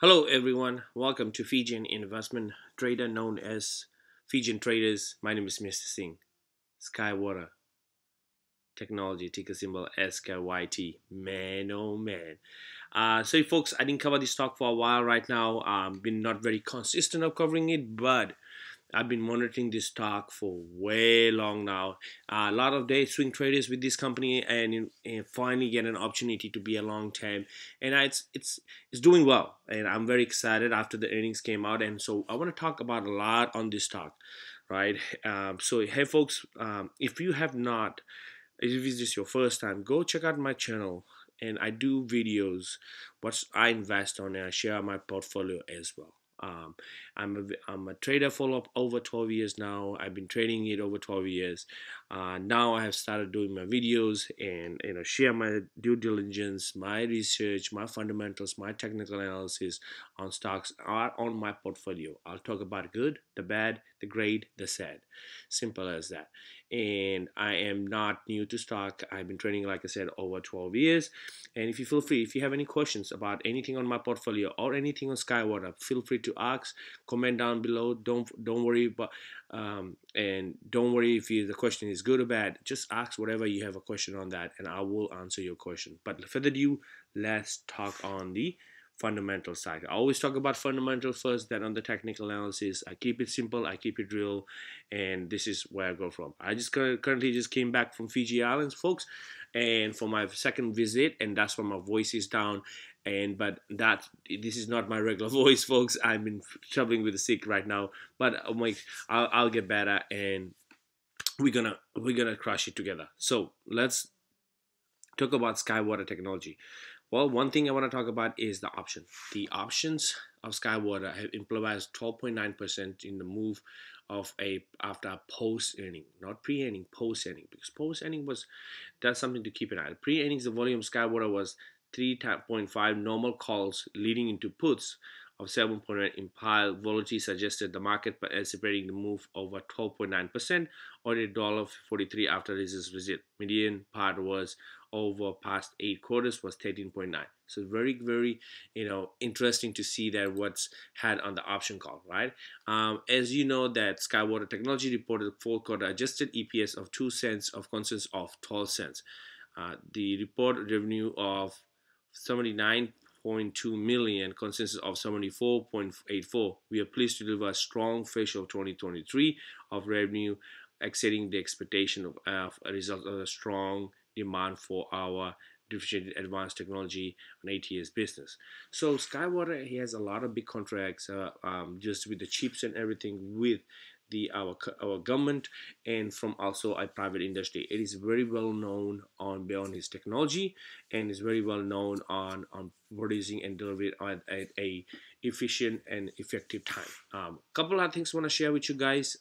Hello everyone, welcome to Fijian Investment Trader known as Fijian Traders. My name is Mr. Singh. Skywater Technology, ticker symbol SKYT. Man, oh man. Sorry folks, I didn't cover this stock for a while right now. Been not very consistent of covering it, but I've been monitoring this stock for way long now. A lot of day swing traders with this company, and finally get an opportunity to be a long term, and it's doing well, and I'm very excited after the earnings came out, and so I want to talk about a lot on this stock, right? So hey folks, if you have not, if it's just your first time, go check out my channel. And I do videos, what I invest on, and I share my portfolio as well. Um, I'm a trader for over 12 years now. I've been trading it over 12 years. Now I have started doing my videos and share my due diligence, my research, my fundamentals, my technical analysis on stocks are on my portfolio. I'll talk about good, the bad, the great, the sad. Simple as that. And I am not new to stock. I've been trading, like I said, over 12 years. And if you feel free, if you have any questions about anything on my portfolio or anything on Skywater, feel free to ask, comment down below. Don't worry, but and don't worry if the question is good or bad. Just ask whatever you have a question on that, and I will answer your question. But further ado, let's talk on the fundamental side. I always talk about fundamental first, then on the technical analysis. I keep it simple, I keep it real, and this is where I go from. I just currently just came back from Fiji Islands, folks, and for my second visit, and that's why my voice is down. And but that this is not my regular voice, folks. I'm been struggling with the sick right now, but I'll get better, and we're gonna crush it together. So let's talk about Skywater technology. Well, one thing I want to talk about is the option. The options of Skywater have implied 12.9% in the move of after a post earning, not pre earning, post earning, because post earning was, that's something to keep an eye on. Pre earnings, the volume of Skywater was 3.5 normal calls leading into puts of 7.1 implied volatility suggested the market anticipating the move over 12.9% or $1.43 after this visit. Median part was over past 8 quarters was 13.9. So very interesting to see that what's had on the option call, right? As you know that Skywater Technology reported 4th quarter adjusted EPS of 2 cents of consensus of 12 cents. The report revenue of 79.2 million, consensus of 74.84. We are pleased to deliver a strong finish of 2023 of revenue exceeding the expectation of a result of a strong demand for our differentiated advanced technology on ATS business. So Skywater, he has a lot of big contracts just with the chips and everything with our government and from also a private industry. It is very well known on beyond his technology, and is very well known on producing and delivering at a efficient and effective time. Couple of things I want to share with you guys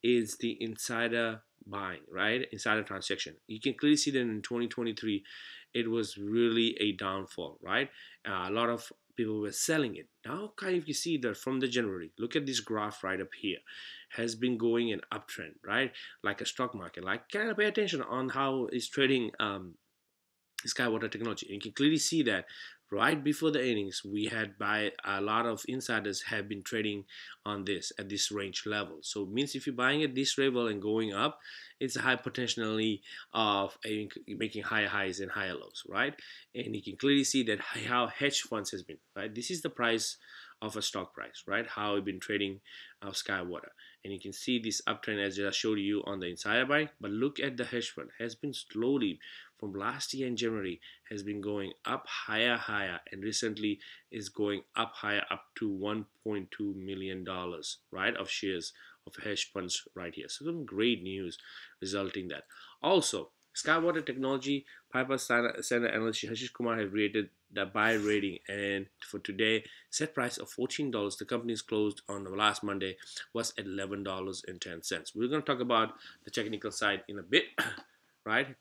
is the insider buying, right? Insider transaction. You can clearly see that in 2023 it was really a downfall, right? A lot of people were selling it. Now kind of you see that from the January, look at this graph right up here, has been going an uptrend, right? Like a stock market. Like kind of pay attention on how it's trading Skywater technology. And you can clearly see that right before the earnings, we had by a lot of insiders have been trading on this at this range level. So it means if you're buying at this level and going up, it's a high potentially of making higher highs and higher lows, right? And you can clearly see that how hedge funds has been, right? This is the price of a stock price, right? How we've been trading Skywater. And you can see this uptrend as I showed you on the insider buy. But look at the hedge fund, has been slowly from last year in January has been going up higher, and recently is going up higher, up to $1.2 million, right, of shares of hedge funds right here. So some great news resulting that. Also, Skywater Technology, Piper Center analyst Hashish Kumar have rated the buy rating, and for today, set price of $14. The company's closed on the last Monday was at $11.10. We're going to talk about the technical side in a bit, right?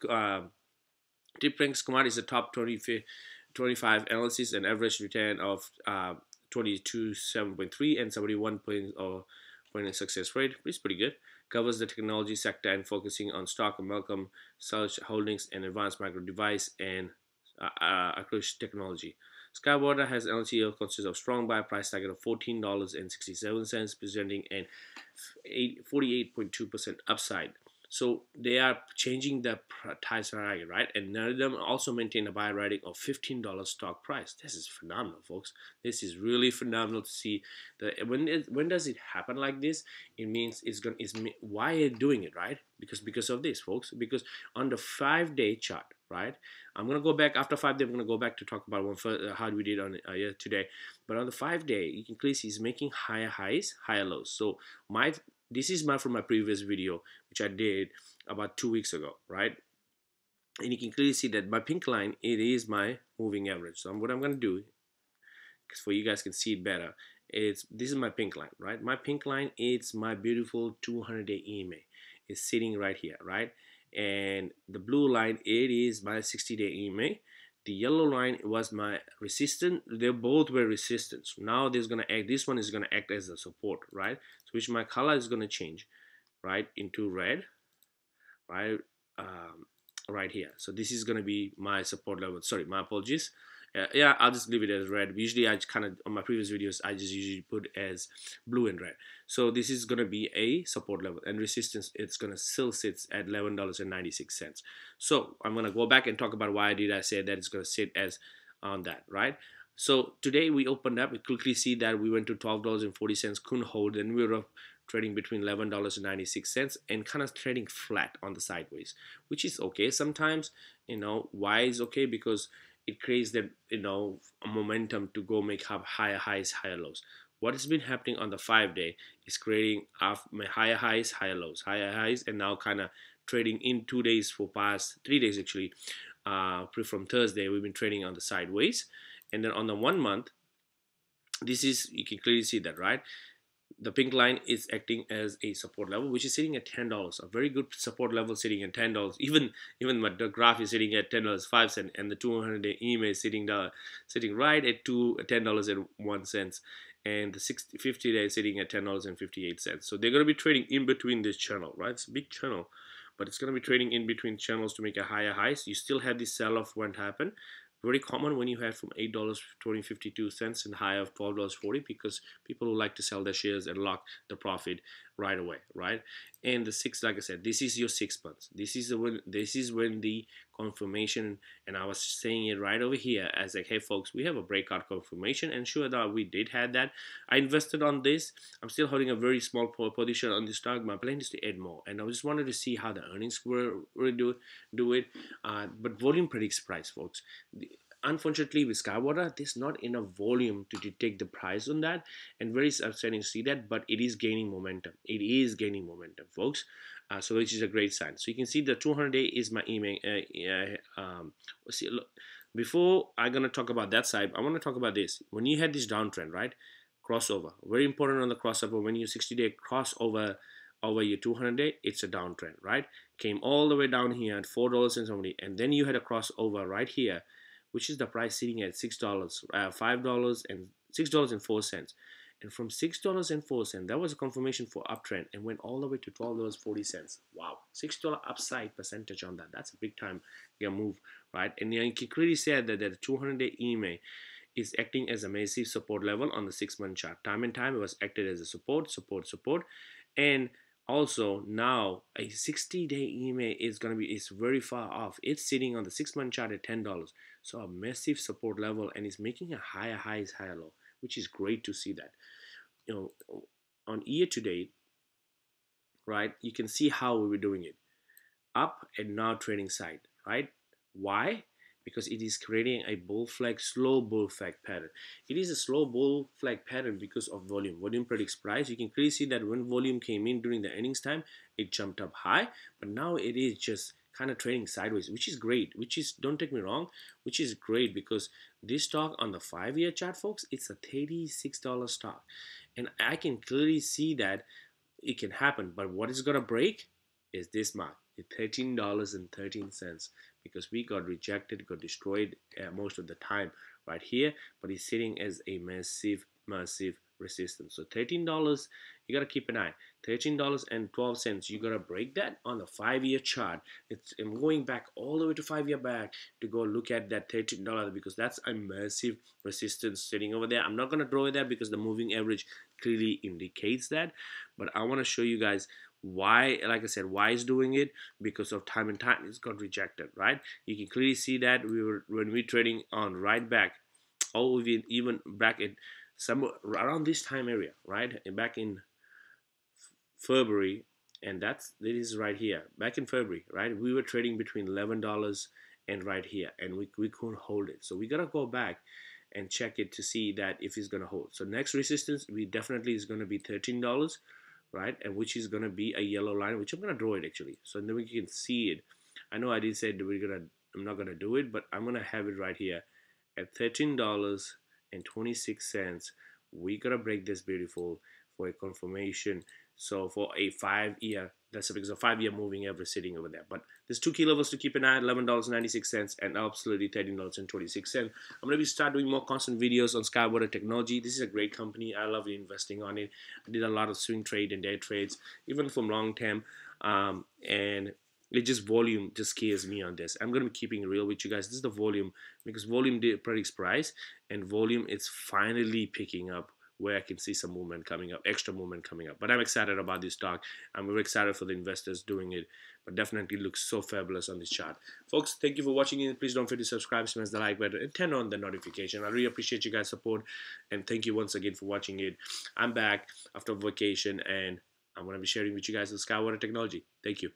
Tip ranks Kumar is the top 25 analysis and average return of 22.7.3 and 71.0 success rate. It's pretty good. Covers the technology sector and focusing on stock of Malcolm Search Holdings and Advanced Micro Device and Accrush Technology. Skywater has an LTL consists of strong buy price target of $14.67, presenting an 48.2% upside. So they are changing the price target, right? And none of them also maintain a buy rating of $15 stock price. This is phenomenal, folks. This is really phenomenal to see. When does it happen like this? It means why are you doing it, right? Because of this, folks. Because on the 5-day chart, right? I'm gonna go back after 5 days. I'm gonna go back to talk about how we did on today. But on the 5-day, you can clearly see it's making higher highs, higher lows. So this is from my previous video, which I did about 2 weeks ago, right? And you can clearly see that my pink line, it is my moving average. So what I'm going to do, because for you guys can see it better, this is my pink line, right? My pink line, it's my beautiful 200-day EMA. It's sitting right here, right? And the blue line, it is my 60-day EMA. The yellow line was my resistance. They both were resistance. Now this one is gonna act as a support, right? So which my color is gonna change, right, into red, right, right here. So this is gonna be my support level. Sorry, my apologies. Yeah, I'll just leave it as red. Usually I kind of, on my previous videos, I just usually put as blue and red. So this is going to be a support level, and resistance, it's going to still sit at $11.96. So I'm going to go back and talk about why did I say that it's going to sit as on that, right? So today we opened up, we quickly see that we went to $12.40, couldn't hold, and we were up trading between $11.96 and kind of trading flat on the sideways, which is okay. Sometimes, why is okay? Because it creates that a momentum to go make up higher highs, higher lows. What has been happening on the 5-day is creating higher highs, higher lows, higher highs, and now kind of trading in 2 days for past 3 days actually. From Thursday we've been trading on the sideways, and then on the 1 month, you can clearly see that, right? The pink line is acting as a support level, which is sitting at $10, a very good support level, sitting at $10. Even the graph is sitting at $10.05, and the 200-day EMA is sitting right at $10.01, and the 50-day is sitting at $10.58. So they're going to be trading in between this channel, right? It's a big channel, but it's going to be trading in between channels to make a higher high. So you still have this sell-off when happen. Very common when you have from $8.52 and high of $12.40, because people who like to sell their shares and lock the profit right away, right? And like I said, this is your 6 months. This is when the confirmation, and I was saying it right over here as like, hey folks, we have a breakout confirmation, and sure that we did have that. I invested on this. I'm still holding a very small position on this stock. My plan is to add more, and I just wanted to see how the earnings will do it. But volume predicts price, folks. Unfortunately, with Skywater, there's not enough volume to detect the price on that, and very upsetting to see that, but it is gaining momentum. It is gaining momentum, folks. So which is a great sign. So you can see the 200-day is my email. Look, before I'm gonna talk about that side, I want to talk about this. When you had this downtrend, right, crossover, very important on the crossover. When you 60-day crossover over your 200-day, it's a downtrend, right? Came all the way down here at $4 and something, and then you had a crossover right here, which is the price sitting at $6, $5 and $6.04. And from $6.04, that was a confirmation for uptrend and went all the way to $12.40. Wow, $6 upside percentage on that. That's a big time move, right? And you can clearly say that the 200-day EMA is acting as a massive support level on the 6-month chart. Time and time it was acted as a support. And also now a 60-day EMA is very far off. It's sitting on the 6-month chart at $10. So a massive support level, and it's making a higher highs, higher low, which is great to see that. On year to date, right, you can see how we were doing it. Up and now trading side, right? Why? Because it is creating a slow bull flag pattern. It is a slow bull flag pattern because of volume. Volume predicts price. You can clearly see that when volume came in during the earnings time, it jumped up high, but now it is just kind of trading sideways, which is great, don't take me wrong, which is great, because this stock on the 5-year chart, folks, it's a $36 stock, and I can clearly see that it can happen. But what is gonna break is this mark, $13.13, because we got rejected, got destroyed most of the time right here, but it's sitting as a massive resistance. So $13, you gotta keep an eye. $13.12. You gotta break that on the 5-year chart. I'm going back all the way to 5 year back to go look at that $13 because that's a massive resistance sitting over there. I'm not gonna draw it there because the moving average clearly indicates that, but I want to show you guys why. Like I said, why it's doing it, because of time and time it's got rejected, right? You can clearly see that when we trading on right back, or even back in somewhere around this time area, right, and back in February, and this is right here back in February, right? We were trading between $11 and right here, and we couldn't hold it. So we gotta go back and check it to see that if it's gonna hold. So next resistance we definitely is gonna be $13, right? And which is gonna be a yellow line, which I'm gonna draw it actually, so then we can see it. I know I did say that I'm not gonna do it, but I'm gonna have it right here at $13.26. We gotta break this beautiful for a confirmation. So for a 5-year, that's because a 5-year moving average sitting over there. But there's 2 key levels to keep an eye at: $11.96 and absolutely $13.26. I'm gonna start doing more constant videos on Skywater Technology. This is a great company. I love investing on it. I did a lot of swing trade and day trades, even from long term, and it just volume just scares me on this. I'm gonna be keeping it real with you guys. This is the volume, because volume predicts price, and volume is finally picking up where I can see some movement coming up, extra movement coming up. But I'm excited about this stock. I'm very excited for the investors doing it, but definitely looks so fabulous on this chart. Folks, thank you for watching it. Please don't forget to subscribe, smash the like button, and turn on the notification. I really appreciate you guys' support, and thank you once again for watching it. I'm back after vacation, and I'm going to be sharing with you guys the Skywater Technology. Thank you.